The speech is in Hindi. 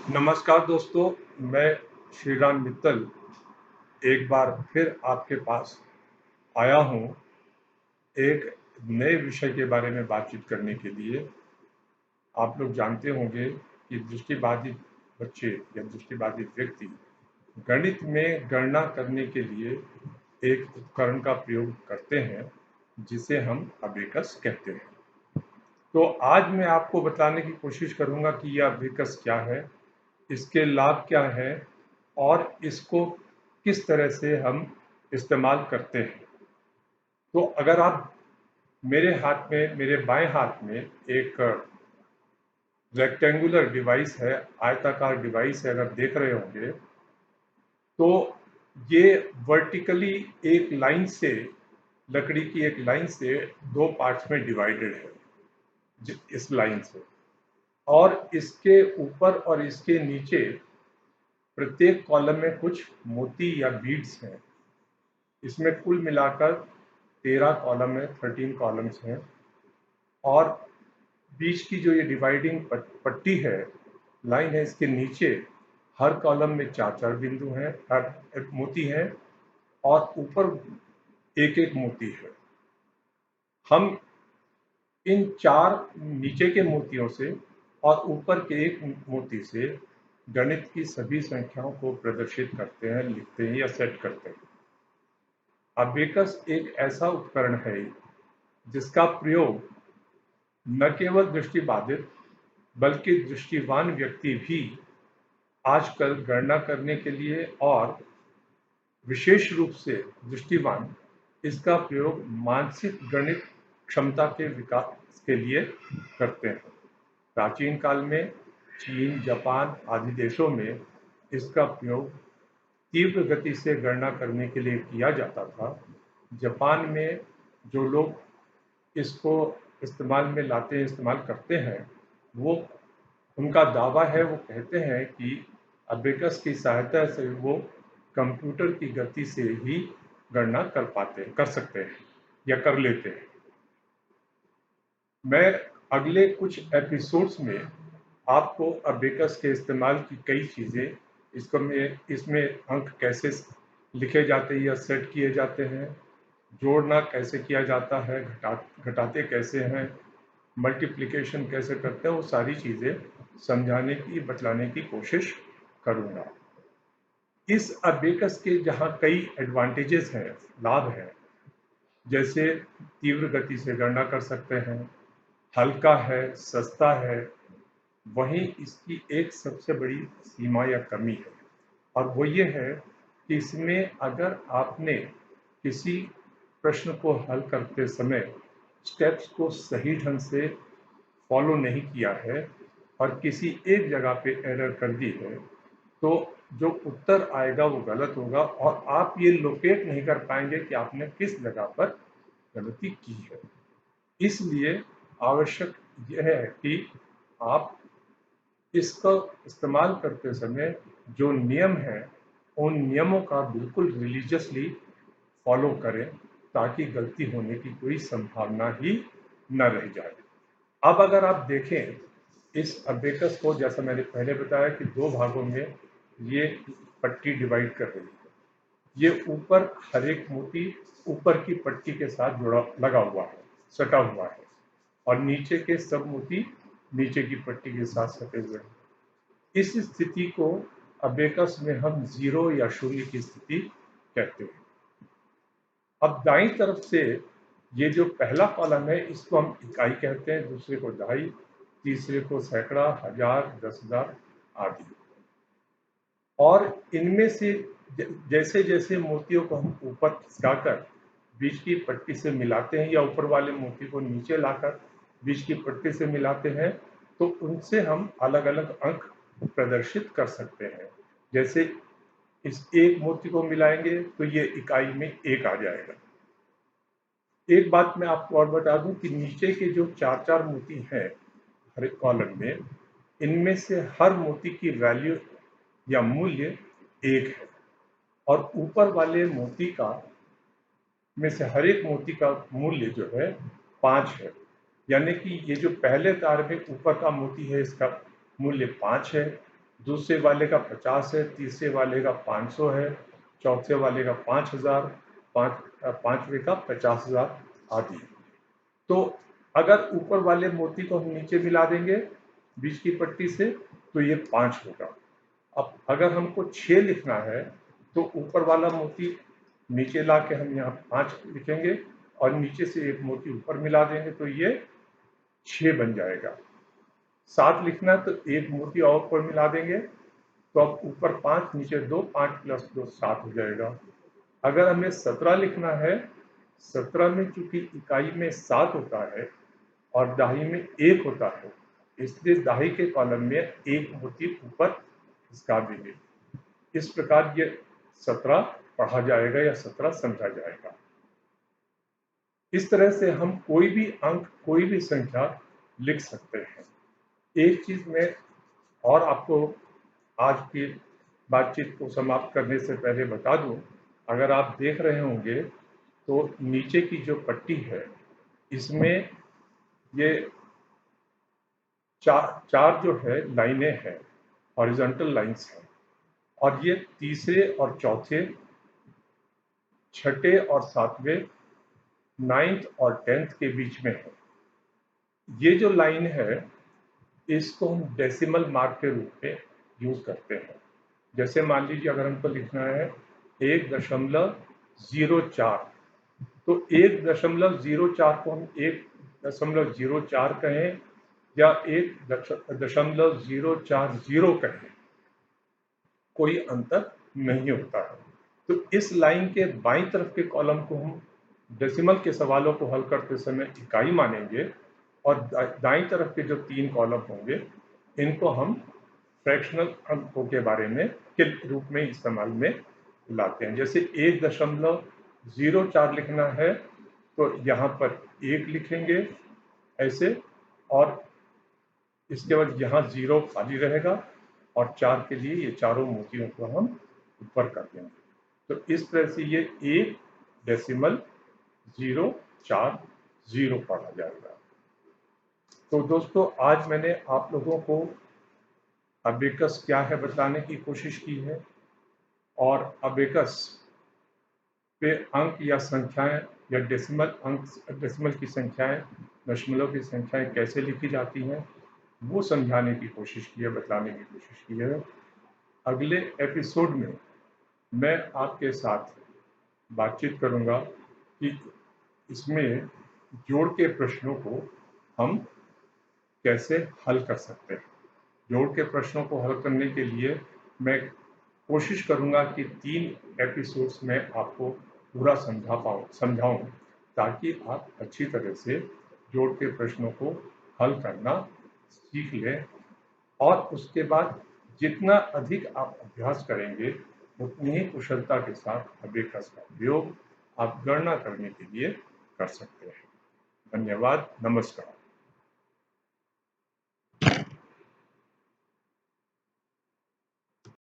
नमस्कार दोस्तों, मैं श्रीराम मित्तल एक बार फिर आपके पास आया हूँ एक नए विषय के बारे में बातचीत करने के लिए। आप लोग जानते होंगे कि दृष्टिबाधित बच्चे या दृष्टिबाधित व्यक्ति गणित में गणना करने के लिए एक उपकरण का प्रयोग करते हैं जिसे हम अबेकस कहते हैं। तो आज मैं आपको बताने की कोशिश करूँगा कि यह अबेकस क्या है, इसके लाभ क्या हैं और इसको किस तरह से हम इस्तेमाल करते हैं। तो अगर आप मेरे बाएं हाथ में एक रेक्टेंगुलर डिवाइस है, आयताकार डिवाइस है, अगर देख रहे होंगे तो ये वर्टिकली एक लाइन से, लकड़ी की एक लाइन से दो पार्ट्स में डिवाइडेड है इस लाइन से, और इसके ऊपर और इसके नीचे प्रत्येक कॉलम में कुछ मोती या बीड्स हैं। इसमें कुल मिलाकर 13 कॉलम है, 13 कॉलम्स हैं। और बीच की जो ये डिवाइडिंग पट्टी है, लाइन है, इसके नीचे हर कॉलम में 4-4 बिंदु हैं, हर मोती हैं, और ऊपर एक एक मोती है। हम इन 4 नीचे के मोतियों से और ऊपर के एक मोती से गणित की सभी संख्याओं को प्रदर्शित करते हैं, लिखते हैं या सेट करते हैं। अबेकस एक ऐसा उपकरण है जिसका प्रयोग न केवल दृष्टिबाधित बल्कि दृष्टिवान व्यक्ति भी आजकल गणना करने के लिए, और विशेष रूप से दृष्टिवान इसका प्रयोग मानसिक गणित क्षमता के विकास के लिए करते हैं। प्राचीन काल में चीन, जापान आदि देशों में इसका प्रयोग तीव्र गति से गणना करने के लिए किया जाता था। जापान में जो लोग इसको इस्तेमाल करते हैं, वो उनका दावा है, वो कहते हैं कि अबेकस की सहायता से वो कंप्यूटर की गति से ही गणना कर सकते हैं या कर लेते हैं। मैं अगले कुछ एपिसोड्स में आपको अबेकस के इस्तेमाल की कई चीज़ें, इसमें अंक कैसे लिखे जाते हैं या सेट किए जाते हैं, जोड़ना कैसे किया जाता है, घटाते कैसे हैं, मल्टीप्लिकेशन कैसे करते हैं, वो सारी चीज़ें समझाने की, बतलाने की कोशिश करूँगा। इस अबेकस के जहाँ कई एडवांटेजेस हैं, लाभ हैं, जैसे तीव्र गति से गणना कर सकते हैं, हल्का है, सस्ता है, वहीं इसकी एक सबसे बड़ी सीमा या कमी है, और वो ये है कि इसमें अगर आपने किसी प्रश्न को हल करते समय स्टेप्स को सही ढंग से फॉलो नहीं किया है और किसी एक जगह पे एरर कर दी है, तो जो उत्तर आएगा वो गलत होगा और आप ये लोकेट नहीं कर पाएंगे कि आपने किस जगह पर गलती की है। इसलिए आवश्यक यह है कि आप इसका इस्तेमाल करते समय जो नियम हैं, उन नियमों का बिल्कुल रिलीजियसली फॉलो करें, ताकि गलती होने की कोई संभावना ही न रह जाए। अब अगर आप देखें इस अबेकस को, जैसा मैंने पहले बताया कि दो भागों में ये पट्टी डिवाइड कर रही है। ये ऊपर हर एक मोती ऊपर की पट्टी के साथ लगा हुआ है, सटा हुआ है, और नीचे के सब मोती नीचे की पट्टी के साथ सटे हुए हैं। इस स्थिति को अबेकस में हम जीरो या शून्य की स्थिति कहते हैं। अब दाईं तरफ से ये जो पहला कॉलम है, इसको हम इकाई कहते हैं, दूसरे को दहाई, तीसरे को सैकड़ा, हजार, 10,000 आदि। और इनमें से जैसे जैसे मोतियों को हम ऊपर खिसकाकर बीच की पट्टी से मिलाते हैं, या ऊपर वाले मोती को नीचे लाकर बीच की पट्टी से मिलाते हैं, तो उनसे हम अलग अलग अंक प्रदर्शित कर सकते हैं। जैसे इस एक मोती को मिलाएंगे तो ये इकाई में एक आ जाएगा। एक बात मैं आपको और बता दूं कि नीचे के जो 4-4 मोती हैं हर एक कॉलम में, इनमें से हर मोती की वैल्यू या मूल्य 1 है, और ऊपर वाले मोती का में से हर एक मोती का मूल्य जो है 5 है। यानी कि ये जो पहले तार में ऊपर का मोती है, इसका मूल्य 5 है, दूसरे वाले का 50 है, तीसरे वाले का 500 है, चौथे वाले का 5000, पांचवें का 50,000 आदि। तो अगर ऊपर वाले मोती को हम नीचे मिला देंगे बीच की पट्टी से तो ये 5 होगा। अब अगर हमको 6 लिखना है तो ऊपर वाला मोती नीचे ला के हम यहाँ 5 लिखेंगे और नीचे से एक मोती ऊपर मिला देंगे तो ये 6 बन जाएगा। 7 लिखना है तो एक मोती और ऊपर मिला देंगे तो अब ऊपर 5 नीचे 2, 5 प्लस 2 7 हो जाएगा। अगर हमें 17 लिखना है, 17 में चूंकि इकाई में 7 होता है और दाही में 1 होता है, इसलिए दाही के कॉलम में एक मोती ऊपर खिसका देंगे। इस प्रकार ये 17 पढ़ा जाएगा या 17 समझा जाएगा। इस तरह से हम कोई भी अंक, कोई भी संख्या लिख सकते हैं। एक चीज मैं और आपको आज की बातचीत को समाप्त करने से पहले बता दूं, अगर आप देख रहे होंगे तो नीचे की जो पट्टी है इसमें ये चार जो है लाइनें हैं, हॉरिजॉन्टल लाइंस हैं, और ये तीसरे और चौथे, छठे और सातवें, 9th और 10th के बीच में है। ये जो लाइन है इसको हम डेसिमल मार्क के रूप में यूज करते हैं। जैसे मान लीजिए अगर हमको लिखना है 1.04, तो 1.04 को हम 1.04 कहें या 1.040 कहें, कोई अंतर नहीं होता है। तो इस लाइन के बाईं तरफ के कॉलम को हम डेसिमल के सवालों को हल करते समय इकाई मानेंगे और दाईं तरफ के जो 3 कॉलम होंगे इनको हम फ्रैक्शनल अंकों के बारे में के रूप में इस्तेमाल में लाते हैं। जैसे 1.04 लिखना है तो यहाँ पर 1 लिखेंगे ऐसे, और इसके बाद यहाँ 0 खाली रहेगा और 4 के लिए ये चारों मोतियों को हम ऊपर कर देंगे। तो इस तरह से ये 1.040 पढ़ा जाएगा। तो दोस्तों आज मैंने आप लोगों को अबेकस क्या है बताने की कोशिश की है, और अबेकस पे अंक या संख्याएं या डेसिमल की संख्याएं, दशमलव की संख्याएं कैसे लिखी जाती हैं वो समझाने की कोशिश की है, बतलाने की कोशिश की है। अगले एपिसोड में मैं आपके साथ बातचीत करूंगा कि इसमें जोड़ के प्रश्नों को हम कैसे हल कर सकते हैं। जोड़ के प्रश्नों को हल करने के लिए मैं कोशिश करूंगा कि 3 एपिसोड्स में आपको पूरा समझाऊं ताकि आप अच्छी तरह से जोड़ के प्रश्नों को हल करना सीख लें, और उसके बाद जितना अधिक आप अभ्यास करेंगे उतनी ही कुशलता के साथ अबेकस का उपयोग आप गणना करने के लिए कर सकते हैं। धन्यवाद, नमस्कार।